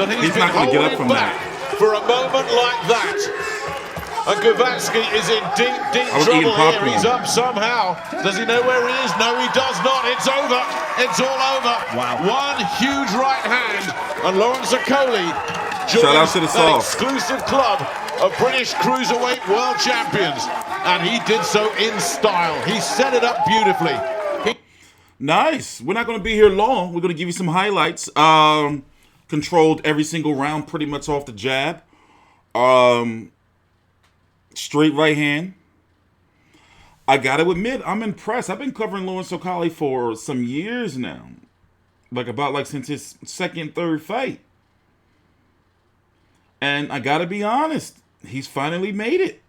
that he's not going to get up from back that for a moment like that. And Glowacki is in deep, deep trouble here. He's up somehow. Does he know where he is? No, he does not. It's over. It's all over. Wow. One huge right hand. And Lawrence Okolie joins that exclusive club of British Cruiserweight World Champions. And he did so in style. He set it up beautifully. Nice. We're not going to be here long. We're going to give you some highlights. Controlled every single round pretty much off the jab. Straight right hand. I got to admit, I'm impressed. I've been covering Lawrence Okolie for some years now. Like since his second, third fight. And I got to be honest, he's finally made it.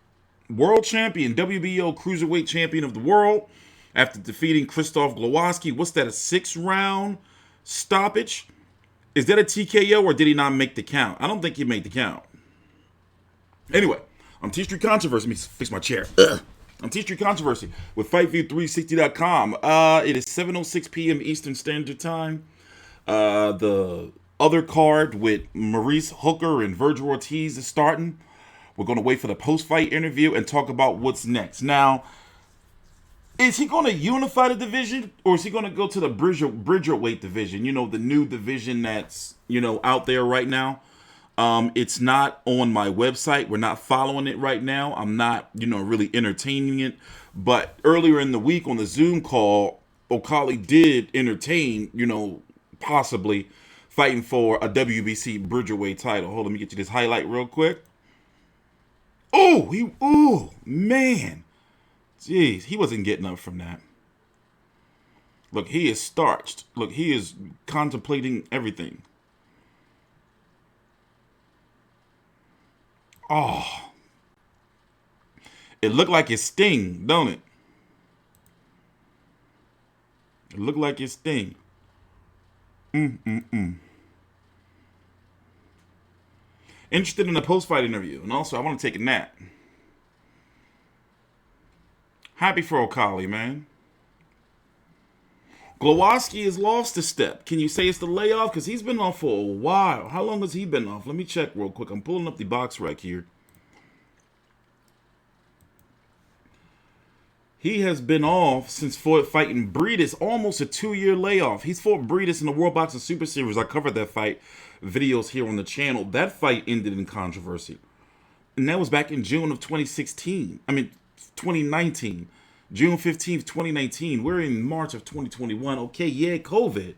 World champion, WBO Cruiserweight champion of the world. After defeating Krzysztof Glowacki. What's that, a 6-round stoppage? Is that a TKO or did he not make the count? I don't think he made the count. Anyway, I'm T-Street Controversy. Let me fix my chair. I'm T-Street Controversy with FightView360.com. It is 7:06 p.m. Eastern Standard Time. The other card with Maurice Hooker and Virgil Ortiz is starting. We're going to wait for the post-fight interview and talk about what's next. Now, is he going to unify the division or is he going to go to the Bridgerweight division? You know, the new division that's, out there right now. It's not on my website. We're not following it right now. I'm not, really entertaining it. But earlier in the week on the Zoom call, Okolie did entertain, possibly fighting for a WBC Bridgerweight title. Hold on, let me get you this highlight real quick. Oh, man. Jeez, he wasn't getting up from that. Look, he is starched. Look, he is contemplating everything. Oh. It looked like his sting, don't it? It looked like his sting. Interested in a post-fight interview. And also, I want to take a nap. Happy for Okolie, man. Glowacki has lost a step. Can you say it's the layoff? Because he's been off for a while. How long has he been off? Let me check real quick. I'm pulling up the box rec here. He has been off since fighting Briedis, almost a 2-year layoff. He's fought Briedis in the World Boxing Super Series. I covered that fight, videos here on the channel. That fight ended in controversy. And that was back in June of 2016. 2019. June 15th, 2019. We're in March of 2021. Okay, yeah, COVID.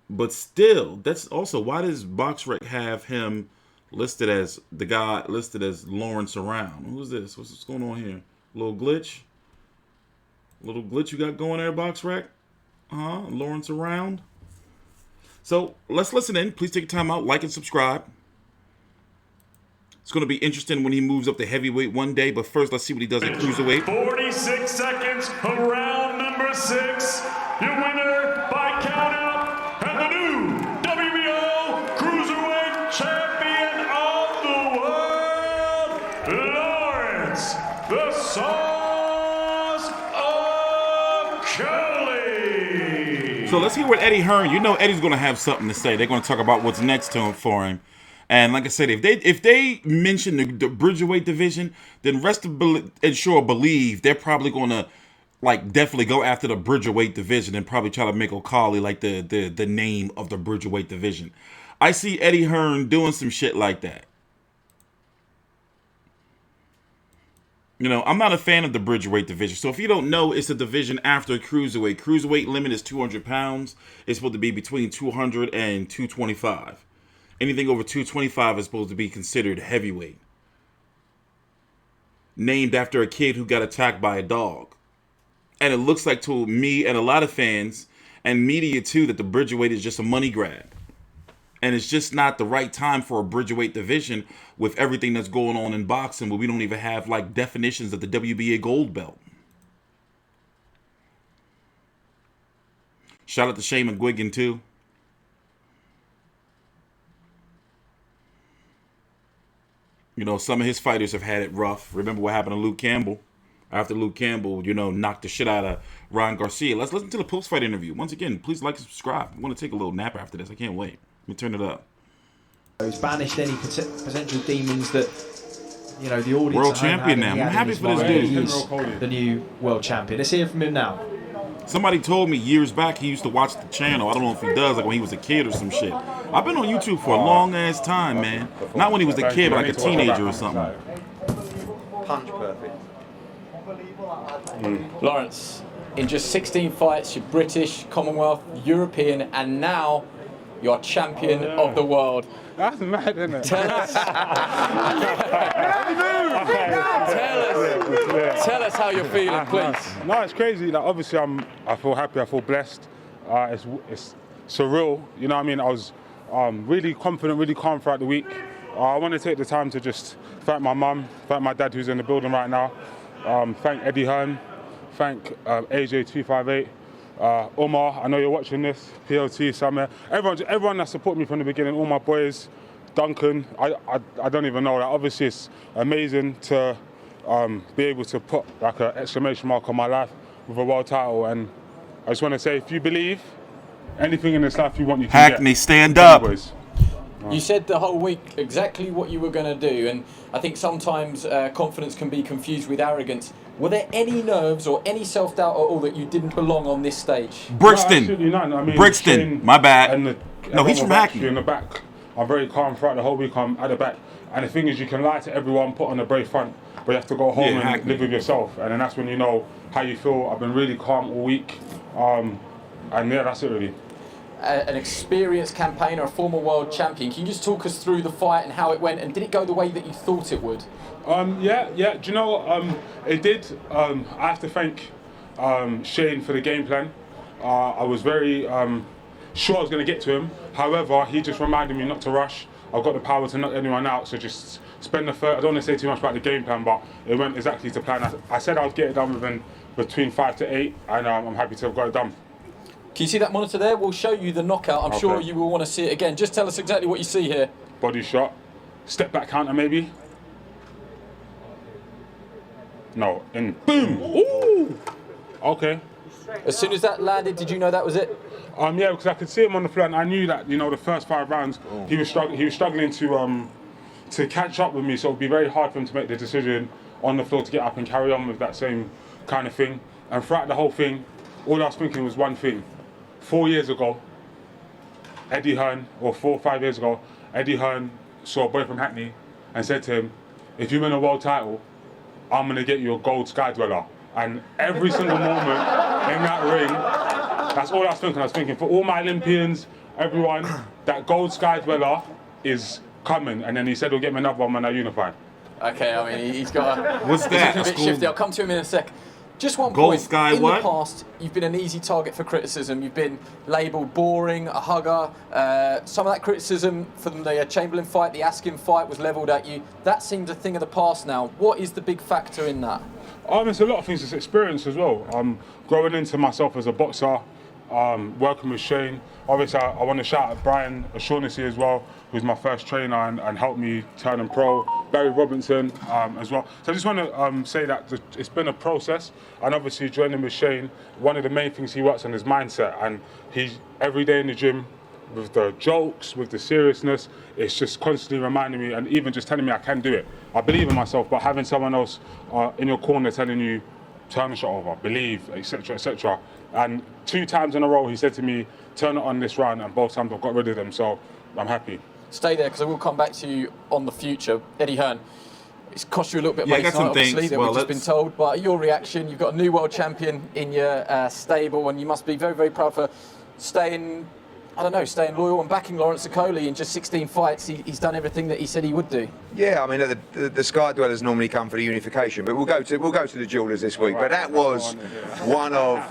But still, that's also, why does BoxRec have him listed as the guy listed as Lawrence Around? Who's this? What's going on here? Little glitch? Little glitch you got going there, BoxRec? Lawrence Around? So, let's listen in. Please take your time out, like and subscribe. It's going to be interesting when he moves up to heavyweight one day, but first, let's see what he does at cruiserweight. 46 seconds of round number 6. Your winner by countout and the new WBO Cruiserweight Champion of the world, Lawrence the Sauce Okolie. So let's hear what Eddie Hearn. You know Eddie's going to have something to say. They're going to talk about what's next to him for him. And like I said, if they mention the Bridgerweight division, then rest of believe they're probably going to definitely go after the Bridgerweight division and probably try to make Okolie like the name of the Bridgerweight division. I see Eddie Hearn doing some shit like that. I'm not a fan of the Bridgerweight division. So if you don't know, it's a division after Cruiserweight. Cruiserweight limit is 200 pounds. It's supposed to be between 200 and 225. Anything over 225 is supposed to be considered heavyweight. Named after a kid who got attacked by a dog. And it looks like to me and a lot of fans and media too that the Bridgerweight is just a money grab. And it's just not the right time for a Bridgerweight division with everything that's going on in boxing where we don't even have definitions of the WBA gold belt. Shout out to Shane McGuigan too. Some of his fighters have had it rough. Remember what happened to Luke Campbell? After Luke Campbell, knocked the shit out of Ryan Garcia. Let's listen to the post-fight interview. Once again, please like and subscribe. I want to take a little nap after this. I can't wait. Let me turn it up. He's banished any potential demons that, you know, the audience. World champion now. I'm happy for this dude. He's the new world champion. Let's hear from him now. Somebody told me years back he used to watch the channel. I don't know if he does, like when he was a kid or some shit. I've been on YouTube for a long ass time, man. Not when he was a kid, but like a teenager or something. Punch perfect. Lawrence, in just 16 fights, you're British, Commonwealth, European, and now you're champion of the world. That's mad, isn't it? Tell us how you're feeling, please. No, it's crazy. Like, obviously, I feel happy. I feel blessed. It's surreal. You know what I mean? I was really confident, really calm throughout the week. I want to take the time to just thank my mum, thank my dad who's in the building right now, thank Eddie Hearn, thank AJ358, Omar, I know you're watching this, PLT, Samir, everyone that supported me from the beginning, all my boys, Duncan, I don't even know. Like, obviously it's amazing to be able to put like an exclamation mark on my life with a world title, and I just want to say, if you believe anything in this life you want, you can Hackney, get. stand up. Boys. You said the whole week exactly what you were going to do, and I think sometimes confidence can be confused with arrogance. Were there any nerves or any self-doubt at all that you didn't belong on this stage? Brixton. No, none. I mean, Brixton, Shane my bad. And No, he's from Hackney. In the back, I'm very calm throughout the whole week. I'm at the back, and the thing is, you can lie to everyone, put on a brave front, but you have to go home and Hackney. live with yourself, and then that's when you know how you feel. I've been really calm all week, and yeah, that's it really. An experienced campaigner, a former world champion. Can you just talk us through the fight and how it went? And did it go the way that you thought it would? Yeah. Do you know it did? I have to thank Shane for the game plan. I was very sure I was going to get to him. However, he just reminded me not to rush. I've got the power to knock anyone out, so just spend the first. I don't want to say too much about the game plan, but it went exactly to plan. I said I'd get it done within between 5 to 8, and I'm happy to have got it done. Can you see that monitor there? We'll show you the knockout. I'm sure you will want to see it again. Just tell us exactly what you see here. Body shot, step back counter maybe. No, and boom! Ooh! Okay. As soon as that landed, did you know that was it? Yeah, because I could see him on the floor, and I knew that, you know, the first 5 rounds he was struggling to catch up with me, so it would be very hard for him to make the decision on the floor to get up and carry on with that same kind of thing. And throughout the whole thing, all I was thinking was one thing. 4 years ago, Eddie Hearn, or 4 or 5 years ago, Eddie Hearn saw a boy from Hackney and said to him, if you win a world title, I'm going to get you a gold Sky Dweller. And every single moment in that ring, that's all I was thinking. I was thinking, for all my Olympians, everyone, that gold Sky Dweller is coming. And then he said he'll get me another one when I unify. Okay, I mean, he's got a... What's that? It's a bit shifty. I'll come to him in a sec. Just one Gold point. Sky in what? the past, you've been an easy target for criticism. You've been labelled boring, a hugger. Some of that criticism from the Chamberlain fight, the Askin fight, was levelled at you. That seems a thing of the past now. What is the big factor in that? It's a lot of things. It's experience as well. Growing into myself as a boxer, working with Shane. Obviously, I want to shout out Brian O'Shaughnessy as well, who's my first trainer and helped me turn and pro. Barry Robinson as well. So I just want to say that it's been a process, and obviously joining with Shane, one of the main things he works on is mindset, and he's every day in the gym with the jokes, with the seriousness, it's just constantly reminding me, and even just telling me I can do it. I believe in myself, but having someone else in your corner telling you, turn the shot over, believe, etc., etc. And 2 times in a row he said to me, turn it on this round, and both times I've got rid of them, so I'm happy. Stay there, because I will come back to you on the future. Eddie Hearn, it's cost you a little bit of Yeah, money tonight, obviously, that well, we've just been told, but your reaction, you've got a new world champion in your stable, and you must be very, very proud for staying loyal and backing Lawrence Okolie in just 16 fights. He's done everything that he said he would do. Yeah, I mean, the Sky Dwellers normally come for the unification, but we'll go to the Jewelers this week. But that was one of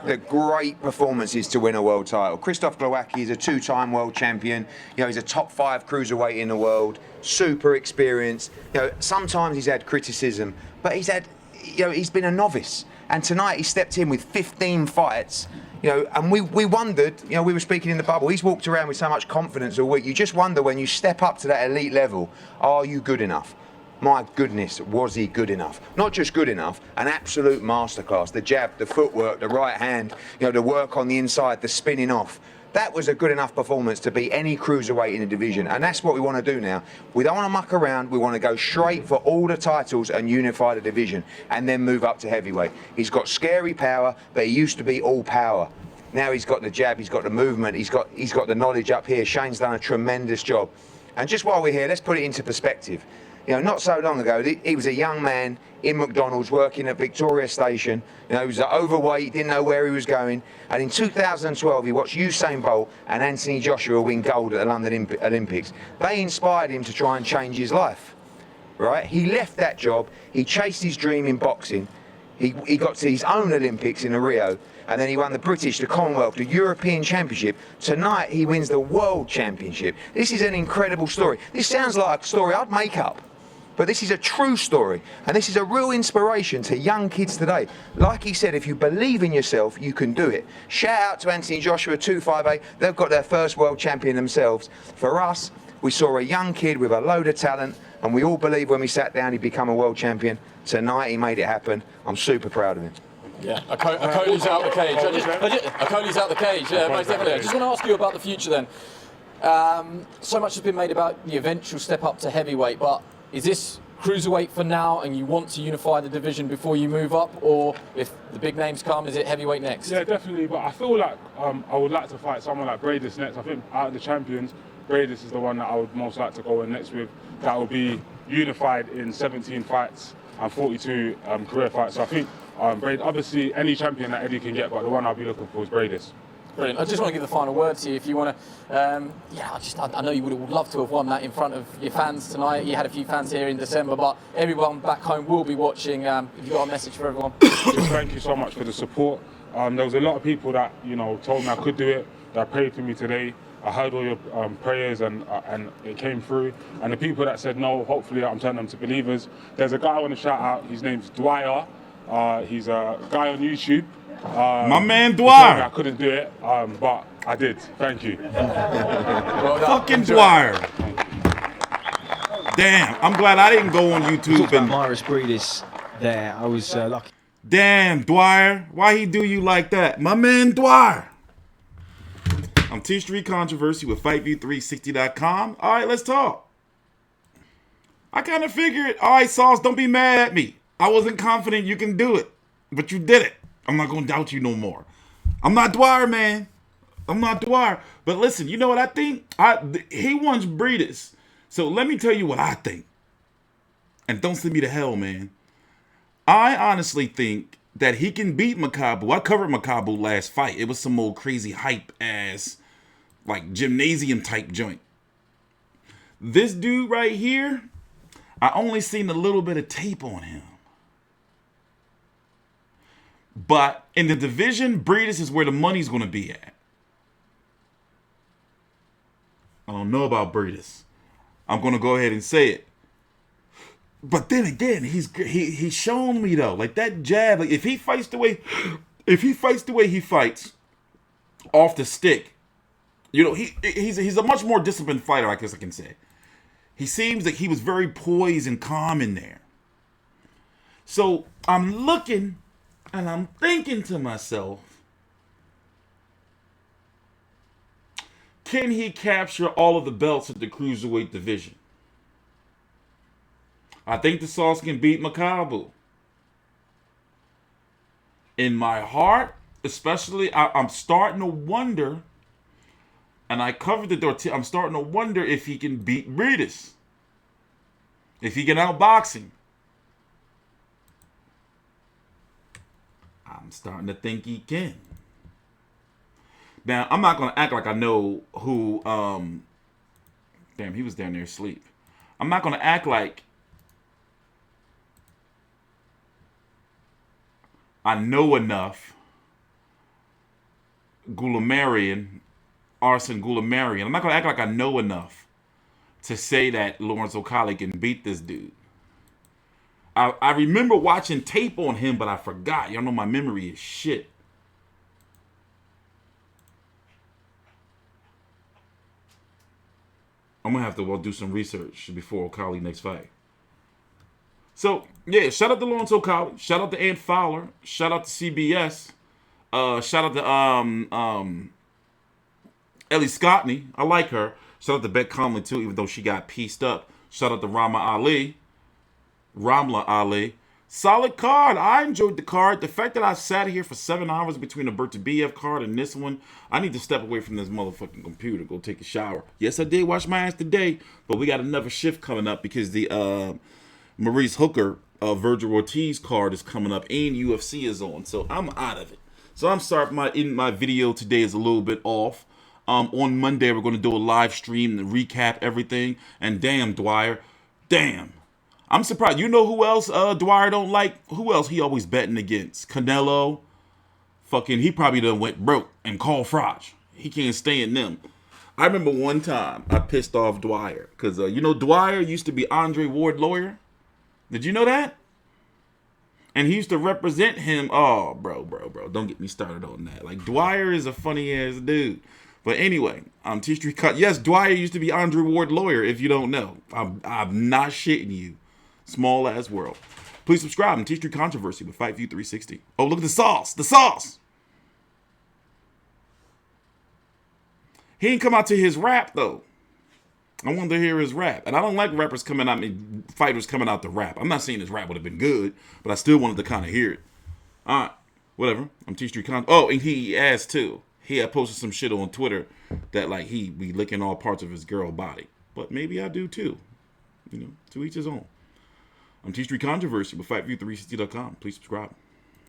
the great performances to win a world title. Krzysztof Glowacki is a 2-time world champion. You know, he's a top 5 cruiserweight in the world. Super experienced. You know, sometimes he's had criticism, but he's been a novice. And tonight he stepped in with 15 fights. You know, and we wondered, you know, we were speaking in the bubble, he's walked around with so much confidence all week. You just wonder, when you step up to that elite level, are you good enough? My goodness, was he good enough? Not just good enough, an absolute masterclass. The jab, the footwork, the right hand, you know, the work on the inside, the spinning off. That was a good enough performance to beat any cruiserweight in the division, and that's what we want to do now. We don't want to muck around. We want to go straight for all the titles and unify the division, and then move up to heavyweight. He's got scary power, but he used to be all power. Now he's got the jab, he's got the movement, he's got the knowledge up here. Shane's done a tremendous job. And just while we're here, let's put it into perspective. You know, not so long ago, he was a young man in McDonald's working at Victoria Station. You know, he was overweight, didn't know where he was going. And in 2012, he watched Usain Bolt and Anthony Joshua win gold at the London Olympics. They inspired him to try and change his life, right? He left that job. He chased his dream in boxing. He got to his own Olympics in Rio. And then he won the British, the Commonwealth, the European Championship. Tonight, he wins the World Championship. This is an incredible story. This sounds like a story I'd make up. But this is a true story, and this is a real inspiration to young kids today. Like he said, if you believe in yourself, you can do it. Shout out to Anthony Joshua, 258. They've got their first world champion themselves. For us, we saw a young kid with a load of talent, and we all believed when we sat down he'd become a world champion. Tonight, he made it happen. I'm super proud of him. Yeah, Okolie's out the cage. Okolie's out the cage, yeah, most definitely. I just want to ask you about the future then. So much has been made about the eventual step up to heavyweight, but is this cruiserweight for now and you want to unify the division before you move up, or if the big names come, is it heavyweight next? Yeah, definitely, but I feel like I would like to fight someone like Briedis next. I think out of the champions, Briedis is the one that I would most like to go in next with. That will be unified in 17 fights and 42 career fights. So I think obviously any champion that Eddie can get, but the one I'll be looking for is Briedis. Brilliant. I just want to give the final word to you if you want to. I know you would have loved to have won that in front of your fans tonight. You had a few fans here in December, but everyone back home will be watching. If you've got a message for everyone. Just thank you so much for the support. There was a lot of people that told me I could do it, that prayed for me today. I heard all your prayers and it came through. And the people that said no, hopefully I'm turning them to believers. There's a guy I want to shout out. His name's Dwyer. He's a guy on YouTube. My man Dwyer. I couldn't do it, but I did. Thank you. Well done. Fucking Dwyer. Damn, I'm glad I didn't go on YouTube and Myris Briedis there. I was lucky. damn, Dwyer. Why he do you like that? My man Dwyer. I'm T Street Controversy with FightView360.com. All right, let's talk. I kind of figured, all right, Sauce, don't be mad at me. I wasn't confident you can do it, but you did it. I'm not going to doubt you no more. I'm not Dwyer, man. I'm not Dwyer. But listen, you know what I think? He wants Briedis. So let me tell you what I think. And don't send me to hell, man. I honestly think that he can beat Makabu. I covered Makabu last fight. It was some old crazy hype ass, like gymnasium type joint. This dude right here, I only seen a little bit of tape on him. But in the division, Briedis is where the money's going to be at. I don't know about Briedis. I'm going to go ahead and say it. But then again, he's shown me though, like that jab, like if he fights the way he fights off the stick, he's a much more disciplined fighter, I guess I can say. He seems like he was very poised and calm in there. So I'm looking and I'm thinking to myself, can he capture all of the belts at the cruiserweight division? I think the Sauce can beat Makabu. In my heart, especially, I'm starting to wonder, and I covered the door, I'm starting to wonder if he can beat Briedis. If he can outbox him. I'm starting to think he can. Now, I'm not going to act like I know who, damn, he was down there asleep. I'm not going to act like I know enough Arsen Goulamarian. I'm not going to act like I know enough to say that Lawrence Okolie can beat this dude. I remember watching tape on him, but I forgot. Y'all know my memory is shit. I'm going to have to do some research before Okolie next fight. So, yeah, shout out to Lawrence Okolie. Shout out to Ant Fowler. Shout out to CBS. Shout out to Ellie Scottney, I like her. Shout out to Beck Conley too, even though she got pieced up. Shout out to Ramla Ali. Solid card. I enjoyed the card. The fact that I sat here for 7 hours between the Berta BF card and this one, I need to step away from this motherfucking computer, go take a shower. Yes, I did wash my ass today, but we got another shift coming up because the Maurice Hooker Virgil Ortiz card is coming up and UFC is on, so I'm out of it. So I'm sorry if my video today is a little bit off. On Monday, we're going to do a live stream and recap everything. And damn, Dwyer, damn. I'm surprised. You know who else Dwyer don't like? Who else he always betting against? Canelo. Fucking, he probably done went broke and called Fraj. He can't stand them. I remember one time I pissed off Dwyer. Because, you know, Dwyer used to be Andre Ward lawyer. Did you know that? And he used to represent him. Oh, bro. Don't get me started on that. Like, Dwyer is a funny-ass dude. But anyway, T-Street Cut. Yes, Dwyer used to be Andre Ward lawyer, if you don't know. I'm not shitting you. Small ass world. Please subscribe to T-Street Controversy with Fight View 360. Oh, look at the sauce. The sauce. He ain't come out to his rap, though. I wanted to hear his rap. And I don't like rappers coming out, fighters coming out to rap. I'm not saying his rap would have been good, but I still wanted to kind of hear it. All right. Whatever. I'm T-Street Oh, and he asked, too. He had posted some shit on Twitter that, like, he be licking all parts of his girl body. But maybe I do, too. You know, to each his own. I'm T-Street Controversy with FightView360.com. Please subscribe.